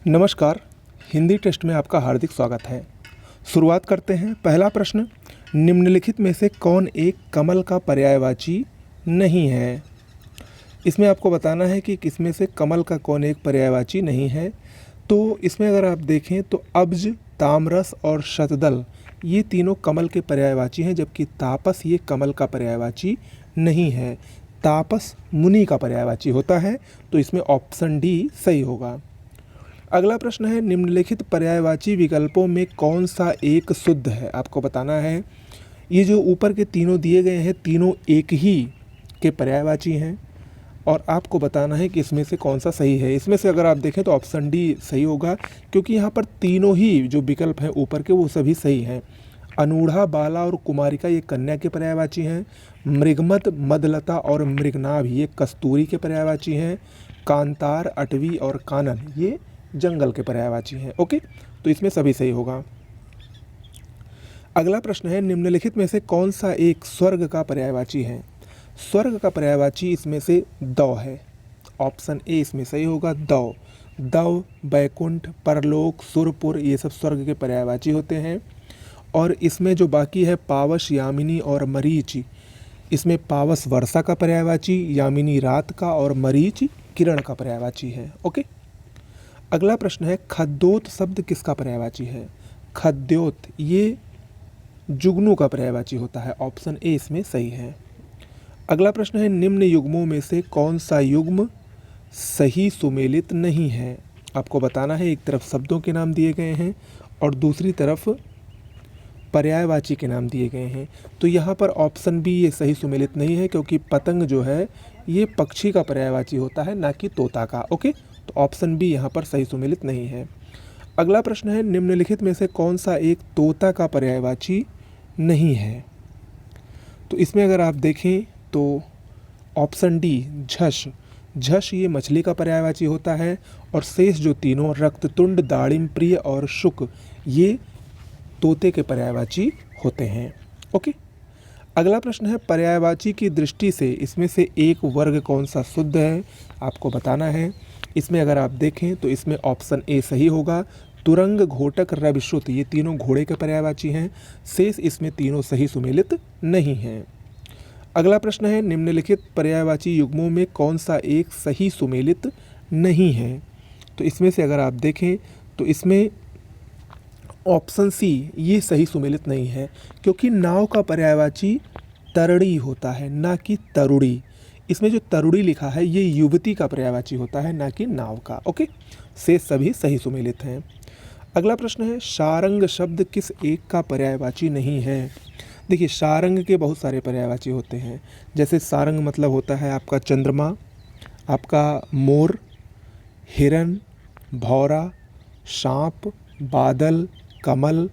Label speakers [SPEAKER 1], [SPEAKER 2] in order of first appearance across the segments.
[SPEAKER 1] नमस्कार। हिंदी टेस्ट में आपका हार्दिक स्वागत है। शुरुआत करते हैं। पहला प्रश्न, निम्नलिखित में से कौन एक कमल का पर्यायवाची नहीं है? इसमें आपको बताना है कि किसमें से कमल का कौन एक पर्यायवाची नहीं है। तो इसमें अगर आप देखें तो अब्ज, तामरस और शतदल ये तीनों कमल के पर्यायवाची हैं, जबकि तापस ये कमल का पर्यायवाची नहीं है। तापस मुनि का पर्यायवाची होता है, तो इसमें ऑप्शन डी सही होगा। अगला प्रश्न है, निम्नलिखित पर्यायवाची विकल्पों में कौन सा एक शुद्ध है? आपको बताना है। ये जो ऊपर के तीनों दिए गए हैं, तीनों एक ही के पर्यायवाची हैं और आपको बताना है कि इसमें से कौन सा सही है। इसमें से अगर आप देखें तो ऑप्शन डी सही होगा, क्योंकि यहाँ पर तीनों ही जो विकल्प हैं ऊपर के वो सभी सही हैं। अनूढ़ा, बाला और कुमारिका ये कन्या के पर्यायवाची हैं। मृगमत, मदलता और मृगनाभ ये कस्तूरी के पर्यायवाची हैं। कांतार, अटवी और कानन ये जंगल के पर्यायवाची हैं। ओके, तो इसमें सभी सही होगा। अगला प्रश्न है, निम्नलिखित में से कौन सा एक स्वर्ग का पर्यायवाची है? स्वर्ग का पर्यायवाची इसमें से दौ है। ऑप्शन ए इसमें सही होगा, दौ। दौ, बैकुंठ, परलोक, सुरपुर ये सब स्वर्ग के पर्यायवाची होते हैं। और इसमें जो बाकी है पावस, यामिनी और मरीचि, इसमें पावस वर्षा का पर्यायवाची, यामिनी रात का और मरीचि किरण का पर्यायवाची है। ओके। अगला प्रश्न है, खद्योत शब्द किसका पर्यायवाची है? खद्योत ये जुगनू का पर्यायवाची होता है। ऑप्शन ए इसमें सही है। अगला प्रश्न है, निम्न युग्मों में से कौन सा युग्म सही सुमेलित नहीं है? आपको बताना है। एक तरफ शब्दों के नाम दिए गए हैं और दूसरी तरफ पर्यायवाची के नाम दिए गए हैं। तो यहाँ पर ऑप्शन बी ये सही सुमेलित नहीं है, क्योंकि पतंग जो है ये पक्षी का पर्यायवाची होता है, ना कि तोता का। ओके, तो ऑप्शन बी यहाँ पर सही सुमेलित नहीं है। अगला प्रश्न है, निम्नलिखित में से कौन सा एक तोता का पर्यायवाची नहीं है? तो इसमें अगर आप देखें तो ऑप्शन डी झष, झष ये मछली का पर्यायवाची होता है। और शेष जो तीनों रक्ततुंड, दाड़िम प्रिय और शुक ये तोते के पर्यायवाची होते हैं। ओके। अगला प्रश्न है, पर्यायवाची की दृष्टि से इसमें से एक वर्ग कौन सा शुद्ध है? आपको बताना है। इसमें अगर आप देखें तो इसमें ऑप्शन ए सही होगा। तुरंग, घोटक, रविश्रुत ये तीनों घोड़े के पर्यायवाची हैं। शेष इसमें तीनों सही सुमेलित नहीं हैं। अगला प्रश्न है, निम्नलिखित पर्यायवाची युग्मों में कौन सा एक सही सुमेलित नहीं है? तो इसमें से अगर आप देखें तो इसमें ऑप्शन सी ये सही सुमेलित नहीं है, क्योंकि नाव का पर्यायवाची तरड़ी होता है, ना कि तरुड़ी। इसमें जो तरुड़ी लिखा है ये युवती का पर्यायवाची होता है, ना कि नाव का। ओके, से सभी सही सुमेलित हैं। अगला प्रश्न है, शारंग शब्द किस एक का पर्यायवाची नहीं है? देखिए, शारंग के बहुत सारे पर्यायवाची होते हैं। जैसे सारंग मतलब होता है आपका चंद्रमा, आपका मोर, हिरन, भौरा, सांप, बादल, कमल,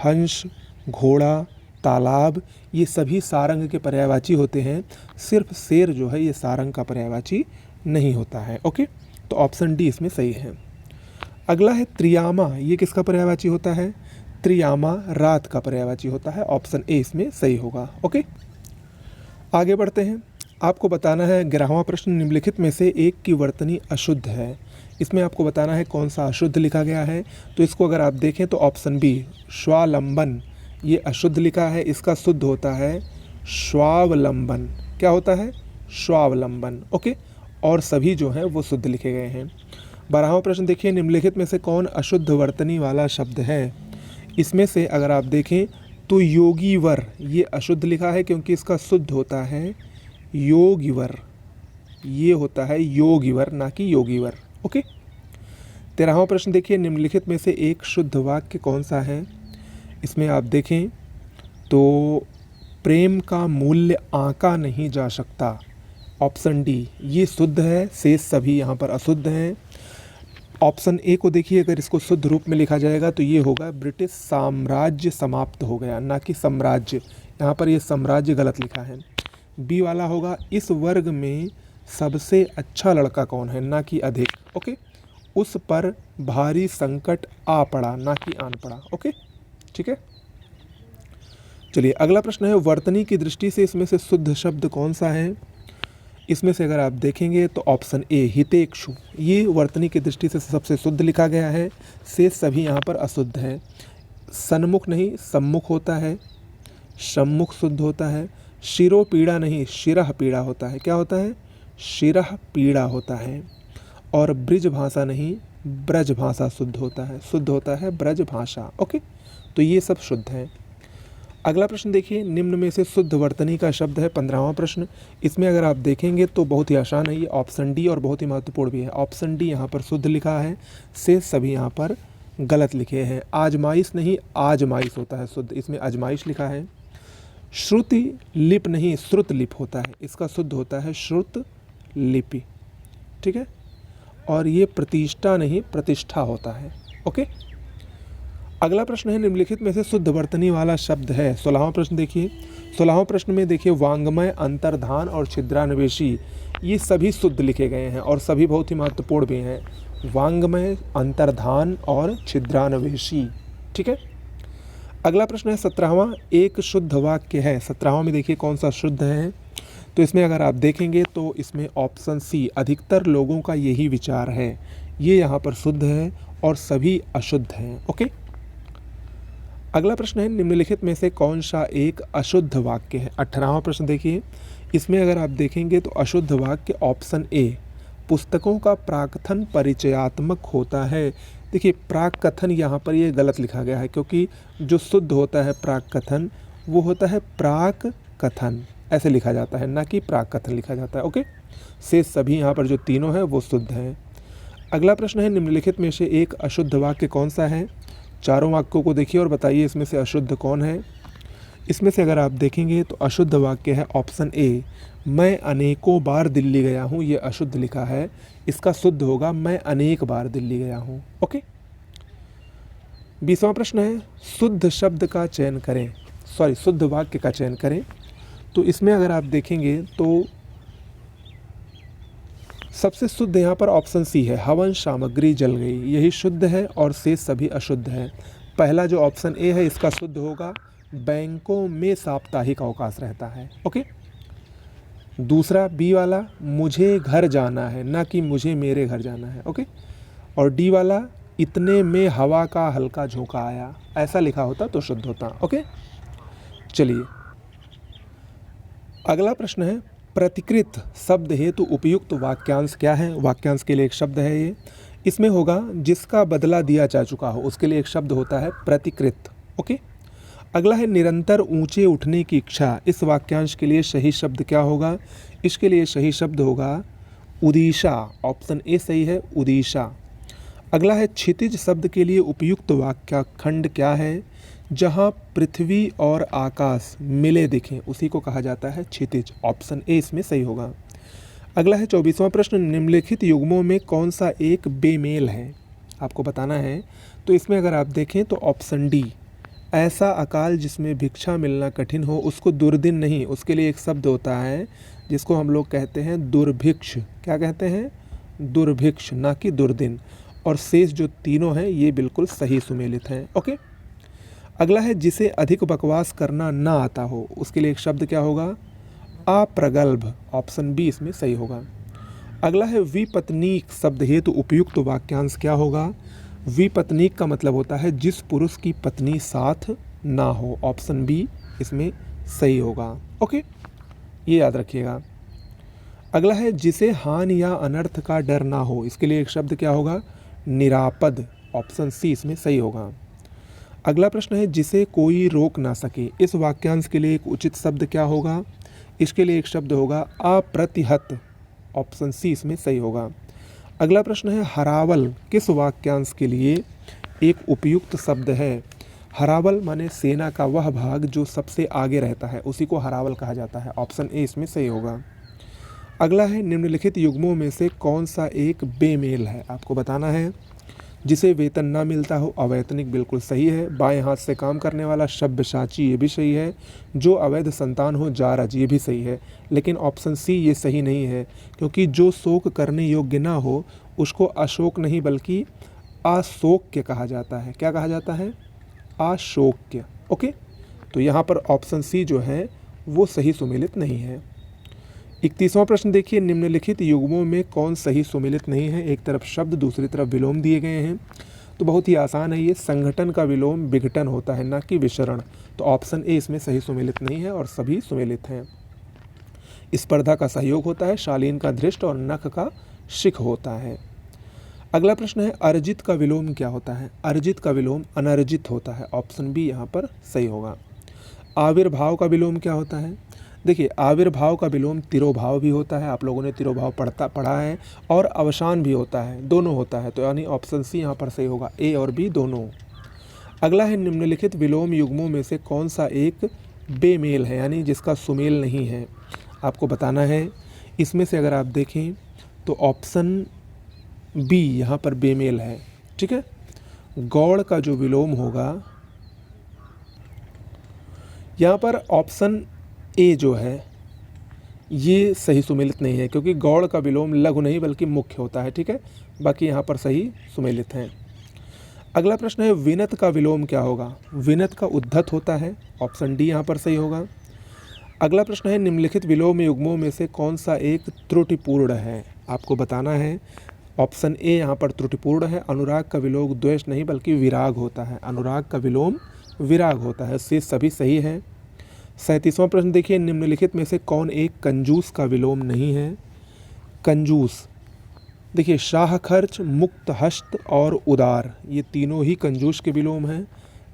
[SPEAKER 1] हंस, घोड़ा, तालाब ये सभी सारंग के पर्यायवाची होते हैं। सिर्फ शेर जो है ये सारंग का पर्यायवाची नहीं होता है। ओके, तो ऑप्शन डी इसमें सही है। अगला है त्रियामा, ये किसका पर्यायवाची होता है? त्रियामा रात का पर्यायवाची होता है। ऑप्शन ए इसमें सही होगा। ओके, आगे बढ़ते हैं। आपको बताना है 11वां प्रश्न, निम्नलिखित में से एक की वर्तनी अशुद्ध है। इसमें आपको बताना है कौन सा अशुद्ध लिखा गया है। तो इसको अगर आप देखें तो ऑप्शन बी स्वालंबन ये अशुद्ध लिखा है। इसका शुद्ध होता है स्वावलंबन। क्या होता है? स्वावलंबन। ओके, और सभी जो हैं वो शुद्ध लिखे गए हैं। 12वां प्रश्न देखिए, निम्नलिखित में से कौन अशुद्ध वर्तनी वाला शब्द है? इसमें से अगर आप देखें तो योगीवर ये अशुद्ध लिखा है, क्योंकि इसका शुद्ध होता है योगीवर। ये होता है योगीवर, ना कि योगीवर। ओके। 13वां प्रश्न देखिए, निम्नलिखित में से एक शुद्ध वाक्य कौन सा है? इसमें आप देखें तो प्रेम का मूल्य आंका नहीं जा सकता। ऑप्शन डी ये शुद्ध है, शेष सभी यहाँ पर अशुद्ध हैं। ऑप्शन ए को देखिए, अगर इसको शुद्ध रूप में लिखा जाएगा तो ये होगा ब्रिटिश साम्राज्य समाप्त हो गया, ना कि साम्राज्य। यहाँ पर ये साम्राज्य गलत लिखा है। बी वाला होगा, इस वर्ग में सबसे अच्छा लड़का कौन है, ना कि अधिक। ओके, उस पर भारी संकट आ पड़ा, ना कि आन पड़ा। ओके, ठीक है। चलिए अगला प्रश्न है, वर्तनी की दृष्टि से इसमें से शुद्ध शब्द कौन सा है? इसमें से अगर आप देखेंगे तो ऑप्शन ए हितेक्षु, ये वर्तनी की दृष्टि से सबसे शुद्ध लिखा गया है, शेष सभी यहाँ पर अशुद्ध है। सन्मुख नहीं सम्मुख होता है, सम्मुख शुद्ध होता है। शिरो पीड़ा नहीं शिरः पीड़ा होता है, क्या होता है, शिरः पीड़ा होता है। और ब्रिज भाषा नहीं ब्रज भाषा शुद्ध होता है ब्रज भाषा। ओके, तो ये सब शुद्ध है। अगला प्रश्न देखिए, निम्न में से शुद्ध वर्तनी का शब्द है 15वां प्रश्न। इसमें अगर आप देखेंगे तो बहुत ही आसान है ये, ऑप्शन डी और बहुत ही महत्वपूर्ण भी है। ऑप्शन डी यहाँ पर शुद्ध लिखा है, से सभी यहाँ पर गलत लिखे हैं। आजमाइश नहीं आजमाइश होता है शुद्ध, इसमें आजमाइश लिखा है। श्रुति लिप नहीं श्रुत लिप होता है, इसका शुद्ध होता है श्रुत लिपि, ठीक है। और ये प्रतिष्ठा नहीं प्रतिष्ठा होता है। ओके, अगला प्रश्न है, निम्नलिखित में से शुद्ध वर्तनी वाला शब्द है। 16वां प्रश्न देखिए, 16वां प्रश्न में देखिए वांग्मय, अंतर्धान और छिद्रान्वेषी, ये सभी शुद्ध लिखे गए हैं और सभी बहुत ही महत्वपूर्ण भी हैं। वांग्मय, अंतर्धान और छिद्रान्वेषी, ठीक है। अगला प्रश्न है 17वां, एक शुद्ध वाक्य है। 17वां में देखिए कौन सा शुद्ध है, तो इसमें अगर आप देखेंगे तो इसमें ऑप्शन सी अधिकतर लोगों का यही विचार है, ये यहाँ पर शुद्ध है और सभी अशुद्ध हैं। ओके, अगला प्रश्न है, निम्नलिखित में से कौन सा एक अशुद्ध वाक्य है। 18वां प्रश्न देखिए, इसमें अगर आप देखेंगे तो अशुद्ध वाक्य ऑप्शन ए पुस्तकों का प्राकथन परिचयात्मक होता है। देखिए प्राक कथन यहाँ पर ये गलत लिखा गया है, क्योंकि जो शुद्ध होता है प्राक कथन वो होता है प्राक कथन, ऐसे लिखा जाता है, ना कि प्राक कथन लिखा जाता है। ओके, से सभी यहाँ पर जो तीनों हैं वो शुद्ध हैं। अगला प्रश्न है, निम्नलिखित में से एक अशुद्ध वाक्य कौन सा है। चारों वाक्यों को देखिए और बताइए इसमें से अशुद्ध कौन है। इसमें से अगर आप देखेंगे तो अशुद्ध वाक्य है ऑप्शन ए, मैं अनेकों बार दिल्ली गया हूँ, ये अशुद्ध लिखा है, इसका शुद्ध होगा मैं अनेक बार दिल्ली गया हूँ। ओके, 20वां प्रश्न है, शुद्ध शब्द का चयन करें, शुद्ध वाक्य का चयन करें। तो इसमें अगर आप देखेंगे तो सबसे शुद्ध यहाँ पर ऑप्शन सी है, हवन सामग्री जल गई, यही शुद्ध है और शेष सभी अशुद्ध है। पहला जो ऑप्शन ए है इसका शुद्ध होगा बैंकों में साप्ताहिक अवकाश रहता है। ओके, दूसरा बी वाला मुझे घर जाना है, ना कि मुझे मेरे घर जाना है। ओके, और डी वाला इतने में हवा का हल्का झोंका आया, ऐसा लिखा होता तो शुद्ध होता। ओके, चलिए अगला प्रश्न है, प्रतिकृत शब्द हेतु उपयुक्त वाक्यांश क्या है। वाक्यांश के लिए एक शब्द है ये, इसमें होगा जिसका बदला दिया जा चुका हो, उसके लिए एक शब्द होता है प्रतिकृत। ओके, अगला है निरंतर ऊंचे उठने की इच्छा, इस वाक्यांश के लिए सही शब्द क्या होगा। इसके लिए सही शब्द होगा उदीशा, ऑप्शन ए सही है उदीशा। अगला है क्षितिज शब्द के लिए उपयुक्त वाक्यखंड क्या है। जहाँ पृथ्वी और आकाश मिले दिखें उसी को कहा जाता है क्षितिज, ऑप्शन ए इसमें सही होगा। अगला है 24वां प्रश्न, निम्नलिखित युग्मों में कौन सा एक बेमेल है, आपको बताना है। तो इसमें अगर आप देखें तो ऑप्शन डी, ऐसा अकाल जिसमें भिक्षा मिलना कठिन हो उसको दुर्दिन नहीं, उसके लिए एक शब्द होता है जिसको हम लोग कहते हैं दुर्भिक्ष। क्या कहते हैं, दुर्भिक्ष, ना कि दुर्दिन। और शेष जो तीनों हैं ये बिल्कुल सही सुमेलित हैं। ओके, अगला है जिसे अधिक बकवास करना ना आता हो, उसके लिए एक शब्द क्या होगा, अप्रगल्भ, ऑप्शन बी इसमें सही होगा। अगला है विपत्नीक शब्द हेतु उपयुक्त वाक्यांश क्या होगा। विपत्नीक का मतलब होता है जिस पुरुष की पत्नी साथ ना हो, ऑप्शन बी इसमें सही होगा। ओके, ये याद रखिएगा। अगला है जिसे हानि या अनर्थ का डर ना हो, इसके लिए एक शब्द क्या होगा, निरापद, ऑप्शन सी इसमें सही होगा। अगला प्रश्न है जिसे कोई रोक ना सके, इस वाक्यांश के लिए एक उचित शब्द क्या होगा। इसके लिए एक शब्द होगा अप्रतिहत, ऑप्शन सी इसमें सही होगा। अगला प्रश्न है हरावल किस वाक्यांश के लिए एक उपयुक्त शब्द है। हरावल माने सेना का वह भाग जो सबसे आगे रहता है, उसी को हरावल कहा जाता है, ऑप्शन ए इसमें सही होगा। अगला है निम्नलिखित युग्मों में से कौन सा एक बेमेल है, आपको बताना है। जिसे वेतन ना मिलता हो, अवैतनिक बिल्कुल सही है। बाएं हाथ से काम करने वाला सब्यसाची, ये भी सही है। जो अवैध संतान हो, जारज, ये भी सही है। लेकिन ऑप्शन सी ये सही नहीं है, क्योंकि जो शोक करने योग्य ना हो उसको अशोक नहीं बल्कि अशोक्य कहा जाता है। क्या कहा जाता है, अशोक्य। ओके, तो यहाँ पर ऑप्शन सी जो है वो सही सुमेलित नहीं है। 31वां प्रश्न देखिए, निम्नलिखित युग्मों में कौन सही सुमेलित नहीं है। एक तरफ शब्द, दूसरी तरफ विलोम दिए गए हैं। तो बहुत ही आसान है ये, संगठन का विलोम विघटन होता है, ना कि विसरण। तो ऑप्शन ए इसमें सही सुमेलित नहीं है और सभी सुमेलित हैं। स्पर्धा का सहयोग होता है, शालीन का धृष्ट और नख का शिख होता है। अगला प्रश्न है, अर्जित का विलोम क्या होता है। अर्जित का विलोम अनर्जित होता है। ऑप्शन बी यहाँ पर सही होगा। आविर्भाव का विलोम क्या होता है। देखिए, आविर्भाव का विलोम तिरोभाव भी होता है, आप लोगों ने तिरोभाव पढ़ा है, और अवसान भी होता है, दोनों होता है। तो यानी ऑप्शन सी यहाँ पर सही होगा, ए और बी दोनों। अगला है, निम्नलिखित विलोम युग्मों में से कौन सा एक बेमेल है, यानी जिसका सुमेल नहीं है। आपको बताना है। इसमें से अगर आप देखें तो ऑप्शन बी यहाँ पर बेमेल है। ठीक है, गौड़ का जो विलोम होगा, यहाँ पर ऑप्शन ए जो है ये सही सुमेलित नहीं है, क्योंकि गौड़ का विलोम लघु नहीं बल्कि मुख्य होता है। ठीक है, बाकी यहाँ पर सही सुमेलित हैं। अगला प्रश्न है, विनत का विलोम क्या होगा। विनत का उद्धत होता है। ऑप्शन डी यहाँ पर सही होगा। अगला प्रश्न है, निम्नलिखित विलोम युग्मों में से कौन सा एक त्रुटिपूर्ण है। आपको बताना है। ऑप्शन ए यहाँ पर त्रुटिपूर्ण है। अनुराग का विलोम द्वेष नहीं बल्कि विराग होता है। अनुराग का विलोम विराग होता है। से सभी सही है। 37वां प्रश्न देखिए, निम्नलिखित में से कौन एक कंजूस का विलोम नहीं है। कंजूस, देखिए, शाह खर्च, मुक्त हस्त और उदार, ये तीनों ही कंजूस के विलोम हैं।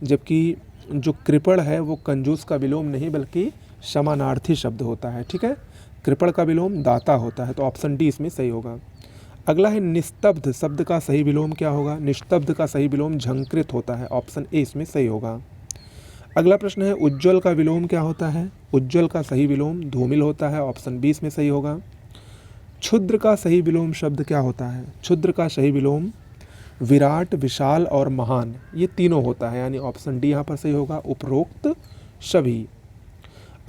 [SPEAKER 1] जबकि जो कृपण है वो कंजूस का विलोम नहीं बल्कि समानार्थी शब्द होता है। ठीक है, कृपण का विलोम दाता होता है। तो ऑप्शन डी इसमें सही होगा। अगला है, निस्तब्ध शब्द का सही विलोम क्या होगा। निस्तब्ध का सही विलोम झंकृत होता है। ऑप्शन ए इसमें सही होगा। अगला प्रश्न है, उज्ज्वल का विलोम क्या होता है। उज्ज्वल का सही विलोम धूमिल होता है। ऑप्शन बी इसमें सही होगा। क्षुद्र का सही विलोम शब्द क्या होता है। क्षुद्र का सही विलोम विराट, विशाल और महान, ये तीनों होता है, यानी ऑप्शन डी यहाँ पर सही होगा, उपरोक्त सभी।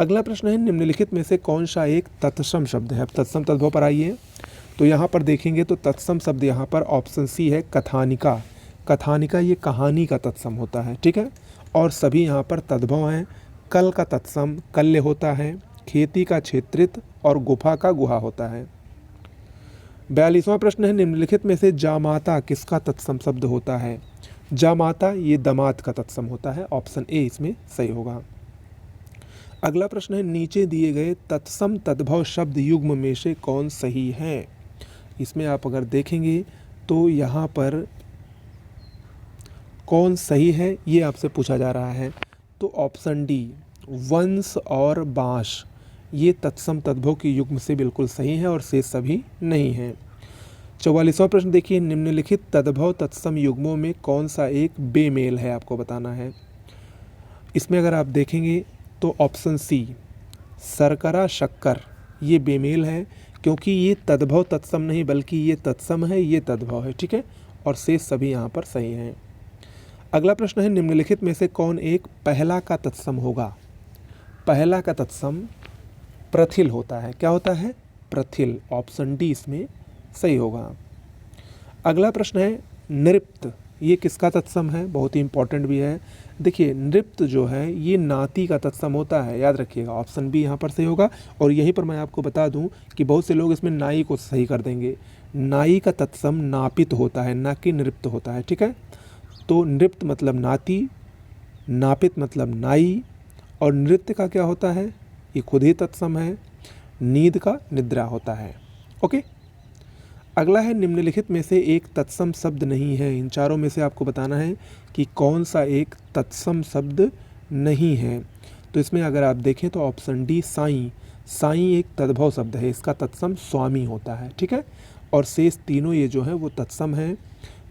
[SPEAKER 1] अगला प्रश्न है, निम्नलिखित में से कौन सा एक तत्सम शब्द है। अब तत्सम तद्भव पर आइए। तो यहाँ पर देखेंगे तो तत्सम शब्द यहाँ पर ऑप्शन सी है, कथानिका। कथानिका ये कहानी का तत्सम होता है। ठीक है, और सभी यहाँ पर तद्भव हैं। कल का तत्सम कल्य होता है, खेती का क्षेत्रित और गुफा का गुहा होता है। 42वां प्रश्न है, निम्नलिखित में से जामाता किसका तत्सम शब्द होता है। जामाता ये दामाद का तत्सम होता है। ऑप्शन ए इसमें सही होगा। अगला प्रश्न है, नीचे दिए गए तत्सम तद्भव शब्द युग्म में से कौन सही है। इसमें आप अगर देखेंगे तो यहाँ पर कौन सही है ये आपसे पूछा जा रहा है। तो ऑप्शन डी, वंश और बाँस, ये तत्सम तद्भव के युग्म से बिल्कुल सही है और शेष सभी नहीं हैं। 44वां प्रश्न देखिए, निम्नलिखित तद्भव तत्सम युग्मों में कौन सा एक बेमेल है, आपको बताना है। इसमें अगर आप देखेंगे तो ऑप्शन सी, शर्करा शक्कर, ये बेमेल है, क्योंकि ये तद्भव तत्सम नहीं बल्कि ये तत्सम है, ये तद्भव है। ठीक है, और शेष सभी यहाँ पर सही हैं। अगला प्रश्न है, निम्नलिखित में से कौन एक पहला का तत्सम होगा। पहला का तत्सम प्रथिल होता है। क्या होता है, प्रथिल। ऑप्शन डी इसमें सही होगा। अगला प्रश्न है, नृप्त, ये किसका तत्सम है, बहुत ही इंपॉर्टेंट भी है। देखिए, नृप्त जो है ये नाती का तत्सम होता है, याद रखिएगा। ऑप्शन बी यहाँ पर सही होगा। और यहीं पर मैं आपको बता दूं कि बहुत से लोग इसमें नाई को सही कर देंगे। नाई का तत्सम नापित होता है, ना कि नृप्त होता है। ठीक है, तो नृप्त मतलब नाती, नापित मतलब नाई, और नृत्य का क्या होता है, ये खुद ही तत्सम है। नींद का निद्रा होता है। ओके, अगला है, निम्नलिखित में से एक तत्सम शब्द नहीं है। इन चारों में से आपको बताना है कि कौन सा एक तत्सम शब्द नहीं है। तो इसमें अगर आप देखें तो ऑप्शन डी, साईं। साईं एक तद्भव शब्द है, इसका तत्सम स्वामी होता है। ठीक है, और शेष तीनों ये जो है वो तत्सम है।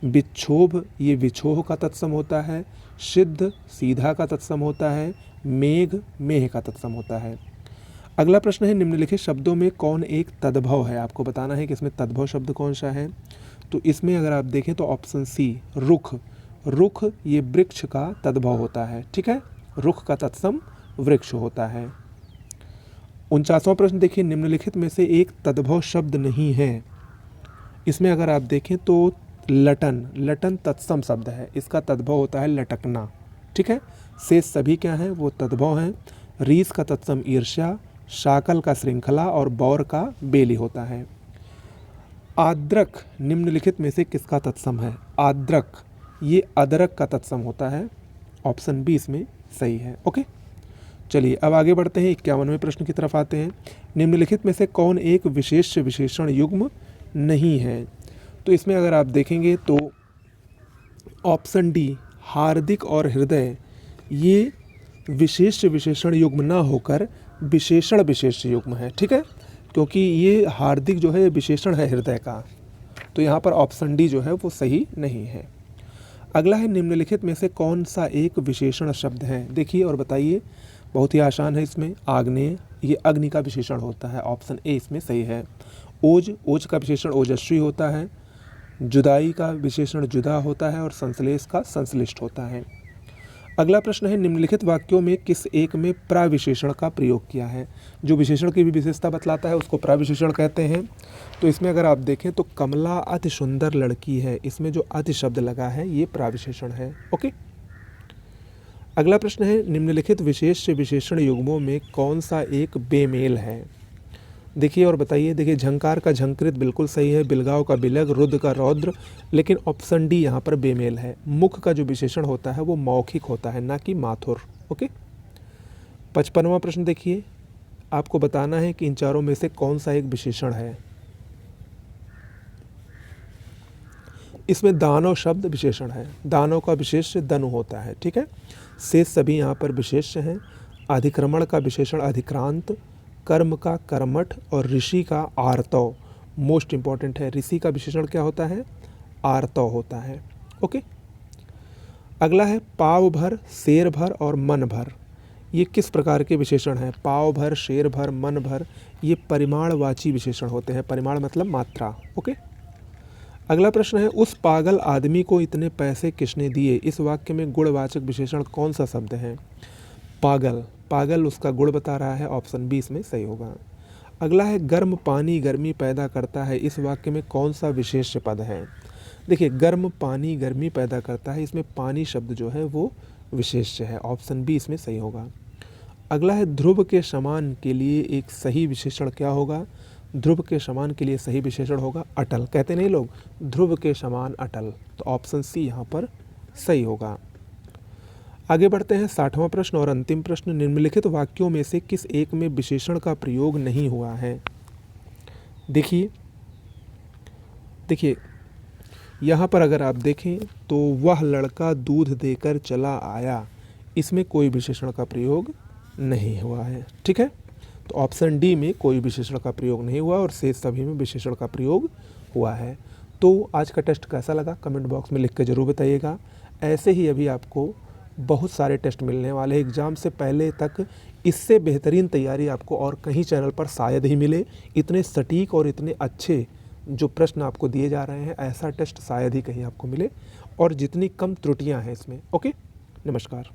[SPEAKER 1] विक्षोभ ये विछोह का तत्सम होता है। सिद्ध सीधा का तत्सम होता है। मेघ मेह का तत्सम होता है। अगला प्रश्न है, निम्नलिखित शब्दों में कौन एक तद्भव है। आपको बताना है कि इसमें तद्भव शब्द कौन सा है। तो इसमें अगर आप देखें तो ऑप्शन सी, रुख। रुख ये वृक्ष का तद्भव होता है। ठीक है, रुख का तत्सम वृक्ष होता है। 49वां प्रश्न देखिए, निम्नलिखित में से एक तद्भव शब्द नहीं है। इसमें अगर आप देखें तो लटन, लटन तत्सम शब्द है, इसका तद्भव होता है लटकना। ठीक है, शेष सभी क्या हैं, वो तद्भव हैं। रीस का तत्सम ईर्ष्या, शाकल का श्रृंखला और बौर का बेली होता है। आद्रक निम्नलिखित में से किसका तत्सम है? आद्रक ये अदरक का तत्सम होता है। ऑप्शन बी इसमें सही है। ओके, चलिए अब आगे बढ़ते हैं। 51वें प्रश्न की तरफ आते हैं। निम्नलिखित में से कौन एक विशेष विशेषण युग्म नहीं है? तो इसमें अगर आप देखेंगे तो ऑप्शन डी हार्दिक और हृदय ये विशेष विशेषण युग्म ना होकर विशेषण विशेष युग्म है। ठीक है, क्योंकि ये हार्दिक जो है विशेषण है हृदय का, तो यहाँ पर ऑप्शन डी जो है वो सही नहीं है। अगला है निम्नलिखित में से कौन सा एक विशेषण शब्द है? देखिए और बताइए, बहुत ही आसान है। इसमें आग्नेय ये अग्नि का विशेषण होता है। ऑप्शन ए इसमें सही है। ओज ओज का विशेषण ओजस्वी होता है। जुदाई का विशेषण जुदा होता है और संश्लेष का संश्लिष्ट होता है। अगला प्रश्न है निम्नलिखित वाक्यों में किस एक में प्राविशेषण का प्रयोग किया है? जो विशेषण की भी विशेषता बतलाता है उसको प्राविशेषण कहते हैं। तो इसमें अगर आप देखें तो कमला अति सुंदर लड़की है, इसमें जो अति शब्द लगा है ये प्राविशेषण है। ओके, अगला प्रश्न है निम्नलिखित विशेष विशेषण युग्मों में कौन सा एक बेमेल है? देखिए और बताइए। देखिए, झंकार का झंकृत बिल्कुल सही है, बिलगाव का बिलग, रुद्र का रौद्र, लेकिन ऑप्शन डी यहाँ पर बेमेल है। मुख का जो विशेषण होता है वो मौखिक होता है, ना कि माथुर। ओके, 55वां प्रश्न देखिए, आपको बताना है कि इन चारों में से कौन सा एक विशेषण है। इसमें दानव शब्द विशेषण है। दानव का विशेष्य दनु होता है। ठीक है, शेष सभी यहाँ पर विशेष्य हैं। अधिक्रमण का विशेषण अधिक्रांत, कर्म का कर्मठ और ऋषि का आर्तव मोस्ट इंपॉर्टेंट है। ऋषि का विशेषण क्या होता है? आर्तव होता है। ओके, अगला है पाव भर, शेर भर और मन भर। ये किस प्रकार के विशेषण हैं? पाव भर, शेर भर, मन भर ये परिमाणवाची विशेषण होते हैं। परिमाण मतलब मात्रा। ओके, अगला प्रश्न है उस पागल आदमी को इतने पैसे किसने दिए? इस वाक्य में गुणवाचक विशेषण कौन सा शब्द है? पागल, पागल उसका गुण बता रहा है। ऑप्शन बी इसमें सही होगा। अगला है गर्म पानी गर्मी पैदा करता है। इस वाक्य में कौन सा विशेष्य पद है? देखिए, गर्म पानी गर्मी पैदा करता है, इसमें पानी शब्द जो है वो विशेष्य है। ऑप्शन बी इसमें सही होगा। अगला है ध्रुव के समान के लिए एक सही विशेषण क्या होगा? ध्रुव के समान के लिए सही विशेषण होगा अटल। कहते नहीं लोग ध्रुव के समान अटल, तो ऑप्शन सी यहाँ पर सही होगा। आगे बढ़ते हैं। 60वां प्रश्न और अंतिम प्रश्न, निम्नलिखित वाक्यों में से किस एक में विशेषण का प्रयोग नहीं हुआ है? देखिए यहाँ पर अगर आप देखें तो वह लड़का दूध देकर चला आया, इसमें कोई विशेषण का प्रयोग नहीं हुआ है। ठीक है, तो ऑप्शन डी में कोई विशेषण का प्रयोग नहीं हुआ और शेष सभी में विशेषण का प्रयोग हुआ है। तो आज का टेस्ट कैसा लगा कमेंट बॉक्स में लिख कर ज़रूर बताइएगा। ऐसे ही अभी आपको बहुत सारे टेस्ट मिलने वाले हैं एग्ज़ाम से पहले तक। इससे बेहतरीन तैयारी आपको और कहीं चैनल पर शायद ही मिले। इतने सटीक और इतने अच्छे जो प्रश्न आपको दिए जा रहे हैं, ऐसा टेस्ट शायद ही कहीं आपको मिले, और जितनी कम त्रुटियां हैं इसमें। ओके, नमस्कार।